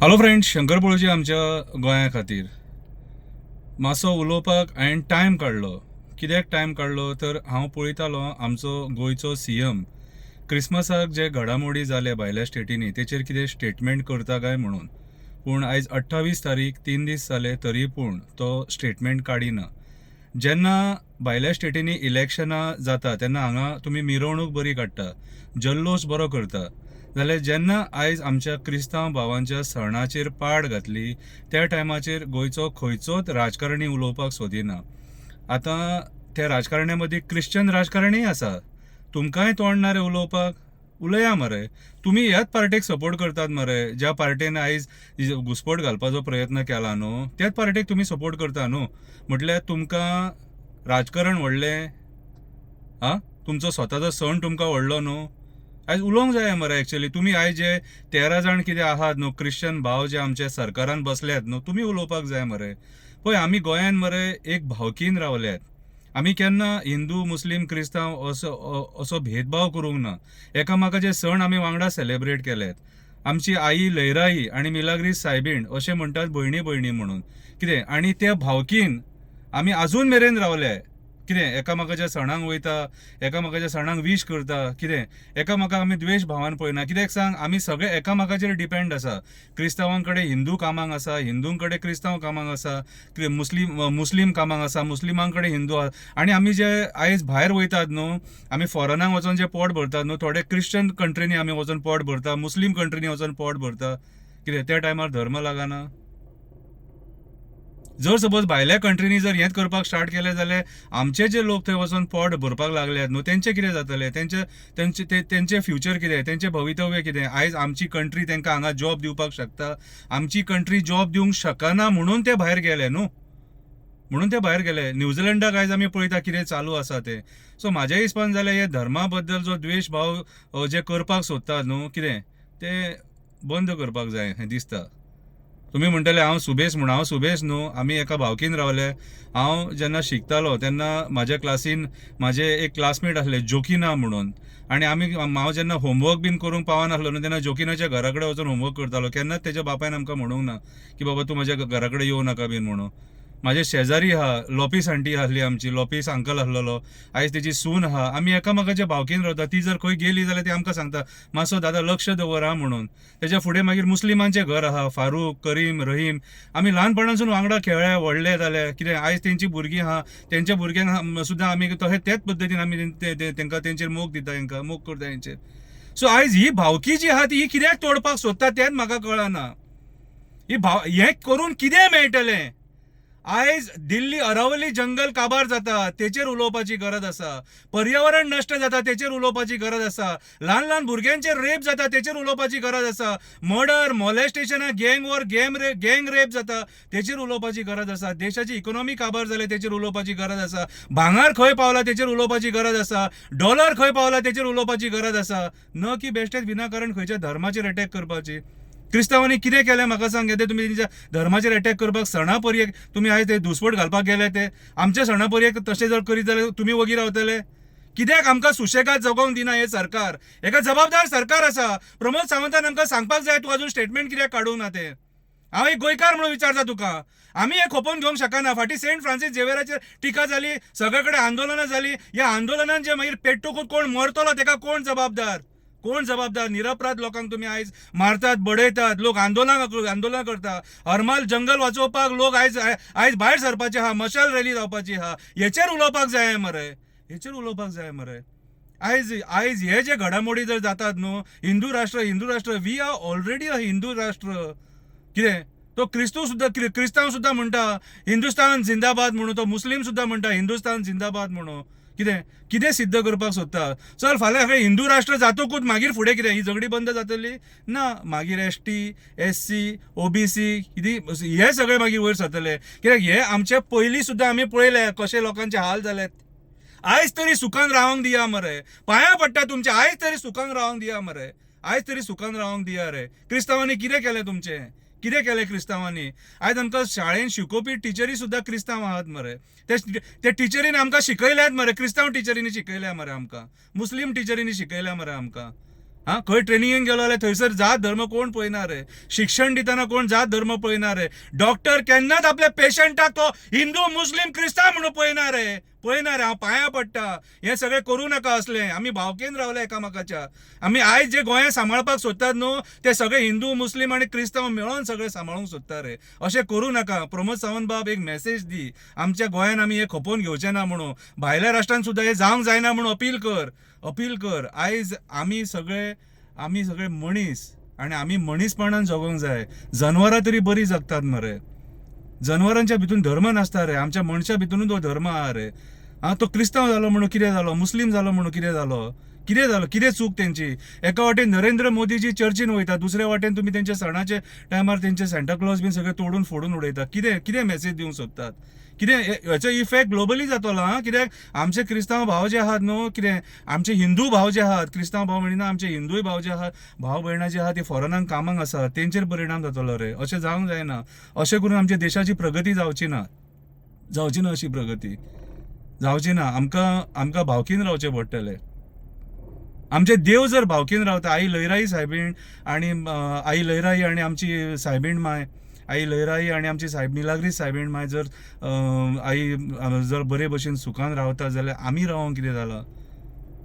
Hello friends, Shankar पळोवची आमच्या गोंया खातीर मातसो उलोवपाक हांवें टायम काडलो. कित्याक टायम काडलो तर हांव पळयतालो आमचो गोंयचो सीएम क्रिसमसाक जे घडामोडी जाले भायल्या स्टेटींनी तेचेर कितें स्टेटमेंट करता काय म्हणून. पूण आयज 28 तारीख 3 दीस जाले तरी पूण तो स्टेटमेंट काडिना. जेन्ना भायल्या स्टेटींनी इलेक्शनां जाता तेन्ना हांगा तुमी मिरवणूक बरी काडटा, जल्लोश बरो करता, जाल्यार जेन्ना आयज आमच्या क्रिस्तांव भावांच्या सणाचेर पाड घातली त्या टायमाचेर गोंयचो खंयचोच राजकारणी उलोवपाक सोदिना. आतां त्या राजकारण्या मदीं क्रिश्चन राजकारणीय आसा. तुमकांय तोंड ना रे उलोवपाक? उलया मरे. तुमी ह्याच पार्टेक सपोर्ट करतात मरे, ज्या पार्टेन आयज घुसपट घालपाचो प्रयत्न केला न्हू, त्याच पार्टेक तुमी सपोर्ट करता न्हू. म्हटल्यार तुमकां राजकारण व्हडलें, तुमचो स्वताचो सण तुमकां व्हडलो न्हू. आयज उलोवंक जाय मरे. एक्चुअली तुमी आयज जे 13 जाण कितें आहात न्हू, क्रिश्चन भाव जे आमच्या सरकारान बसल्यात न्हू, तुमी उलोवपाक जाय मरे. पळय, आमी गोंयान मरे एक भावकीन रावल्यात. आमी केन्ना हिंदू मुस्लीम क्रिस्तांव असो भेदभाव करूंक ना. एकामेकाचे सण आमी वांगडा सेलेब्रेट केल्यात. आमची आई लयराई आनी मिलाग्रीस सायबीण अशें म्हणटात भयणी भयणी म्हणून. कितें आनी त्या भावकीन आमी आजून मेरेन रावले. कितें एकामेकाच्या सणांक वयता, एकामेकाच्या सणांक विश करता. कितें एकामेकाक आमी द्वेश भावान पळयना. कित्याक सांग, आमी सगळे एकामेकाचेर डिपेंड आसा. क्रिस्तांवां कडेन हिंदू कामाक आसा, हिंदूं कडेन क्रिस्तांव कामाक आसा, मुस्लीम कामाक आसा, मुस्लिमां कडेन हिंदू आसा. आनी आमी जे आयज भायर वयतात न्हू, आमी फॉरनाक वचोन जे पोट भरतात न्हू, थोडे क्रिश्चन कंट्रीनी आमी वचोन पोट भरता, मुस्लीम कंट्रीनी वचोन पोट भरता. कितें त्या टायमार धर्म लागना? जर सपोज भायल्या कंट्रीनी जर हेंच करपाक स्टार्ट केलें जाल्यार आमचे जे लोक थंय वचोन पोट भरपाक लागल्यात न्हू, तेंचें कितें जातलें? तेंचें फ्युचर कितें? तेंचें भवितव्य कितें? आयज आमची कंट्री तेंकां हांगा जॉब दिवपाक शकता? आमची कंट्री जॉब दिवंक शकना म्हणून ते भायर गेले न्हू. म्हणून ते भायर गेले. न्यूझिलंडाक आयज आमी पळयता कितें चालू आसा तें. सो म्हाज्या हिसपान जाल्यार हे धर्मा बद्दल जो द्वेश भाव जे करपाक सोदतात न्हू, कितें तें बंद करपाक जाय हें दिसता. तुम्ही म्हणटले हांव सुबेस म्हणून. हांव सुबेस न्हू. आमी एका भावकीन रावले. हांव जेन्ना शिकतालो तेन्ना म्हाज्या क्लासीन म्हाजे एक क्लासमेट आसले जोकिना म्हणून. आनी हांव जेन्ना होमवर्क बीन करूंक पावनासलो न्हू, तेन्ना जोकिनाच्या घरा कडेन वचून होमवर्क करतालो. केन्नाच तेज्या बापायन आमकां म्हणूंक ना की बाबा तूं म्हाज्या घरा कडेन येवं नाका बीन म्हणून. म्हाजे शेजारी आहा, लोपीस आंटी आसली आमची, लोपीस अंकल आसलेलो, आयज तेजी सून आहा. आमी एकामेकाच्या भावकीन रावता. ती जर खंय गेली जाल्यार ती आमकां सांगता मातसो दादा लक्ष दवर हा म्हणून. तेज्या फुडें मागीर मुस्लिमांचें घर आहा, फारूक, करीम, रहीम. आमी ल्हानपणासून वांगडा खेळ्ळे, व्हडले जाले. कितें आयज तेंची भुरगीं आहा, तेंच्या भुरग्यांक सुद्दां आमी तेच पद्दतीन आमी तेंकां तेंचेर मोग दिता, हेंकां मोग करता हेंचेर. सो आयज ही भावकी जी आहा ती कित्याक तोडपाक सोदता तेंच म्हाका कळना. हें करून कितें मेळटलें? आयज दिल्ली अरावली जंगल काबार जाता तेचेर उलोवपाची गरज आसा. पर्यावरण नश्ट जाता तेचेर उलोवपाची गरज आसा. ल्हान ल्हान भुरग्यांचेर रेप जाता तेचेर उलोवपाची गरज आसा. मर्डर, मॉलेस्टेशन, गँग वॉर, गँग रेप जाता तेचेर उलोवपाची गरज आसा. देशाची इकॉनॉमी काबार जाले तेचेर उलोवपाची गरज आसा. भांगार खंय पावला तेचेर उलोवपाची गरज आसा. डॉलर खंय पावला तेचेर उलोवपाची गरज आसा. न की बेश्टेच विनाकारण खंयच्या धर्माचेर अटॅक करपाची. क्रिस्तांवांनी कितें केलें म्हाका सांग. येते तुमी तेंच्या धर्माचेर अटॅक करपाक सणा पर्येक तुमी आयज ते दुस्पट घालपाक गेले. ते आमच्या सणा पर्येक तशें जर करीत जाल्यार तुमी वगी रावतले? कित्याक आमकां सुशेगाद जगोवंक दिना हे सरकार? एका जबाबदार सरकार आसा. प्रमोद सावंतान आमकां सांगपाक जाय तूं अजून स्टेटमेंट कित्याक काडूंक ना तें. हांव एक गोंयकार म्हणून विचारता तुका. आमी हे खोपोवन घेवंक शकना. फाटीं सेंट फ्रांसीस झेवियराचेर टिका जाली, सगळे कडेन आंदोलनां जाली. ह्या आंदोलनान जे मागीर पेटून कोण मरतलो तेका कोण जबाबदार? कोण जबाबदार? निरपराध लोकांक तुम्ही आयज मारतात, बडयतात. लोक आंदोलनां करता. हरमाल जंगल वाचोवपाक लोक आयज भायर सरपाचे आहा, मशाल रॅली जावपाची आहा. हेचेर उलोवपाक जाय मरे. हेचेर उलोवपाक जाय मरे. आयज हे जे घडामोडी जर जातात न्हू, हिंदू राष्ट्र, वी आर ऑलरेडी अ हिंदू राष्ट्र. कितें तो क्रिस्तांव सुद्दां म्हणटा हिंदुस्तान जिंदाबाद म्हणून. तो मुस्लीम सुद्दां म्हणटा हिंदुस्तान जिंदाबाद म्हणून. कितें सिद्ध करपाक सोदता? चल फाल्यां हिंदू राष्ट्र जातकूच मागीर फुडें कितें ही झगडी बंद जातली ना? मागीर ST, SC, OBC हे सगळे मागीर वयर सरतले. कित्याक हे आमचे पयलीं सुद्दां आमी पळयले कशे लोकांचे हाल जालेत. आयज तरी सुखान रावंक दिया मरे. पांयां पडटा तुमचे. आयज तरी सुखान रावंक दिया मरे. आयज तरी सुखान रावंक दिया रे. क्रिस्तांवांनी कितें केलें तुमचें? कितें केलें क्रिस्तांवांनी? आयज आमकां शाळेन शिकोवपी टिचरी सुद्दां क्रिस्तांव आहात मरे. ते टिचरीन आमकां शिकयल्यात मरे. क्रिस्तांव टिचरींनी शिकयल्या मरे आमकां. मुस्लीम टिचरींनी शिकयल्या मरे आमकां. हा खंय ट्रेनिंगेक गेलो जाल्यार थंयसर जात धर्म कोण पळयना रे. शिक्षण दितना कोण जात धर्म पळयना रे. डॉक्टर केन्नाच आपल्या पेशंटाक तो हिंदू मुस्लीम क्रिस्तांव म्हणून पळयना रे. हांव पांया पडटा. हे सगळें करूं नाका असलें. आमी भावकेन रावल्या एकामेकाच्या. आमी आयज जे गोंया सांबाळपाक सोदतात न्हू ते सगळे हिंदू मुस्लीम आनी क्रिस्तांव मेळोन सगळे सांबाळूंक सोदता रे. अशें करूं नाका. प्रमोद सावंत बाब एक मेसेज दी. आमच्या गोंयान आमी हे खपोवन घेवचे ना म्हणून. भायल्या राष्ट्रांत सुद्दां हे जावंक जायना म्हणून अपील कर. आयज आमी सगळे मनीस आनी आमी मनीसपणान जगोंक जाय. जनावरां तरी बरी जगतात मरे. जनावरांच्या भितून धर्म नासता रे. आमच्या मनशा भितून तो धर्म आहा रे. तो क्रिस्तांव जालो म्हणून कितें जालो, मुस्लीम जालो म्हणून कितें जालो, कितें चूक तेंची. एका वाटेन नरेंद्र मोदीजी चर्चीन वयता, दुसऱ्या वाटेन तुमी तेंच्या सणाच्या टायमार तेंचे सांता क्लॉज बीन सगळे तोडून फोडून उडयता. कितें मेसेज दिवंक सोदतात. हेचो इफेक्ट ग्लोबली जातलो. कित्याक आमचे क्रिस्तांव भाव जे आहात न्हू, आमचे हिंदू भाव जे आहात, क्रिस्तांव भाव म्हणिना, आमचे हिंदूय भाव जे आहात, भाव भयणां जे आहात, ते फॉरेनाक कामाक आसात, तेंचेर परिणाम जातलो रे. अशें जावंक जायना. अशें करून आमच्या देशाची प्रगती जावची ना अशी प्रगती जावची ना. आमकां भावकीन रावचें पडटलें. आमचे देव जर भावकीन रावता, आई लयराई सायबीण आनी आई लयराई आनी आमची सायबीण माय, आई लयराई आनी आमची मिलाग्रीस सायबीण माय जर आई जर बरे भशेन सुखान रावता जाल्यार आमी रावोंक कितें जालां.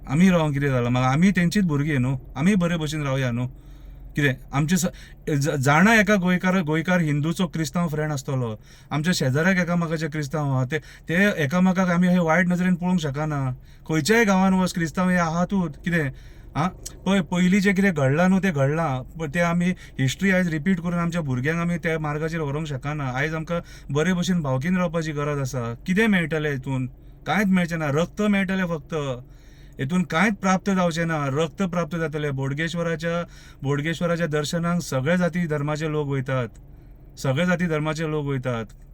मागीर आमी तेंचीच भुरगीं न्हू. आमी बरे भशेन रावया न्हू. कितें आमचे जाणा एका गोंयकार हिंदूचो क्रिस्तांव फ्रेंड आसतलो. आमच्या शेजाऱ्याक एकामेकाचे क्रिस्तांव आहा, ते एकामेकाक आमी हे वायट नजरेन पळोवंक शकना. खंयच्याय गांवान वच क्रिस्तांव हे आहातूच. कितें पयलीं जें कितें घडलां न्हू तें घडलां, पण तें आमी हिस्ट्री आयज रिपीट करून आमच्या भुरग्यांक आमी त्या मार्गाचेर व्हरूंक शकना. आयज आमकां बरे भशेन भावकीन रावपाची गरज आसा. कितें मेळटलें हितून? कांयच मेळचें ना. रक्त मेळटलें फक्त. हितून कांयच प्राप्त जावचें ना. रक्त प्राप्त जातलें. बोडगेश्वराच्या दर्शनाक सगळे जाती धर्माचे लोक वयतात.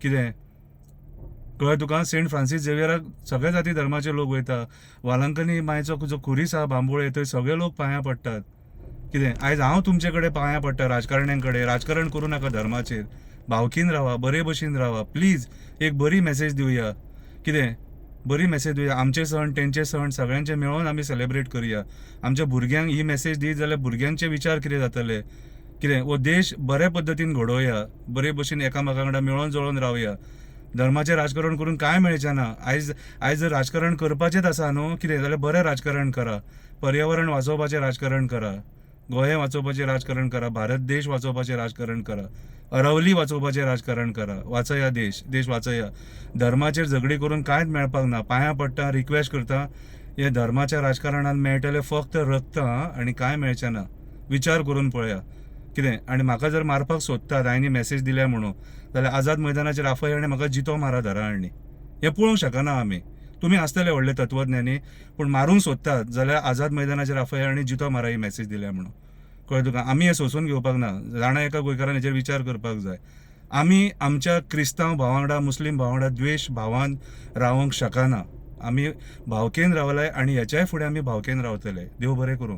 कितें कळ्ळें तुका? सेंट फ्रांसीस झेवियराक सगळे जाती धर्माचे लोक वयता. वालांकनी मायचो जो खुरीस आहा बांबोळे, थंय सगळे लोक पांया पडटात. कितें आयज हांव तुमचे कडेन पांया पडटा राजकारण्यां कडेन. राजकारण करूं नाका धर्माचेर. भावकीन रावा, बरे भशेन रावा. प्लीज एक बरी मेसेज दिवया. बरी मेसेज दिवया. आमचे सण तेंचे सण सगळ्यांचे मेळोन आमी सेलिब्रेट करया. आमच्या भुरग्यांक ही मेसेज दी जाल्यार भुरग्यांचे विचार कितें जातले. वो देश बऱ्या पद्दतीन घडोवया. बरे भशेन एकामेका वांगडा मेळोन जळोन रावया. धर्माचें राजकारण करून कांय मेळचें ना. आयज जर राजकारण करपाचेंच आसा न्हू कितें जाल्यार बरें राजकारण करा. पर्यावरण वाचोवपाचें राजकारण करा. गोंय वाचोवपाचें राजकारण करा. भारत देश वाचोवपाचें राजकारण करा. अरावली वाचोवपाचें राजकारण करा. वाचया देश वाचया. धर्माचेर झगडी करून कांयच मेळपाक ना. पांया पडटा, रिक्वेस्ट करता. हे धर्माच्या राजकारणान मेळटलें फक्त रक्त आनी कांय मेळचें ना. विचार करून पळया. कितें आनी म्हाका जर मारपाक सोदतात, हांवें मेसेज दिल्या म्हणून, जाल्यार आझाद मैदानाचेर आफय आनी म्हाका जितो मारा धरा आनी. हें पळोवंक शकना आमी. तुमी आसतले व्हडले तत्वज्ञानी, पूण मारूंक सोदतात जाल्यार आझाद मैदानाचेर आफय आनी जितो मारा ही मेसेज दिल्या म्हणून. कळ्ळें तुका? आमी हें सोंसून घेवपाक ना. जाणा एका गोंयकारान हेचेर विचार करपाक जाय. आमी आमच्या क्रिस्तांव भावां वांगडा, मुस्लीम भावां वांगडा द्वेश भावान रावंक शकना. आमी भावकेन रावलाय आनी हेच्याय फुडें आमी भावकेन रावतले. देव बरें करूं.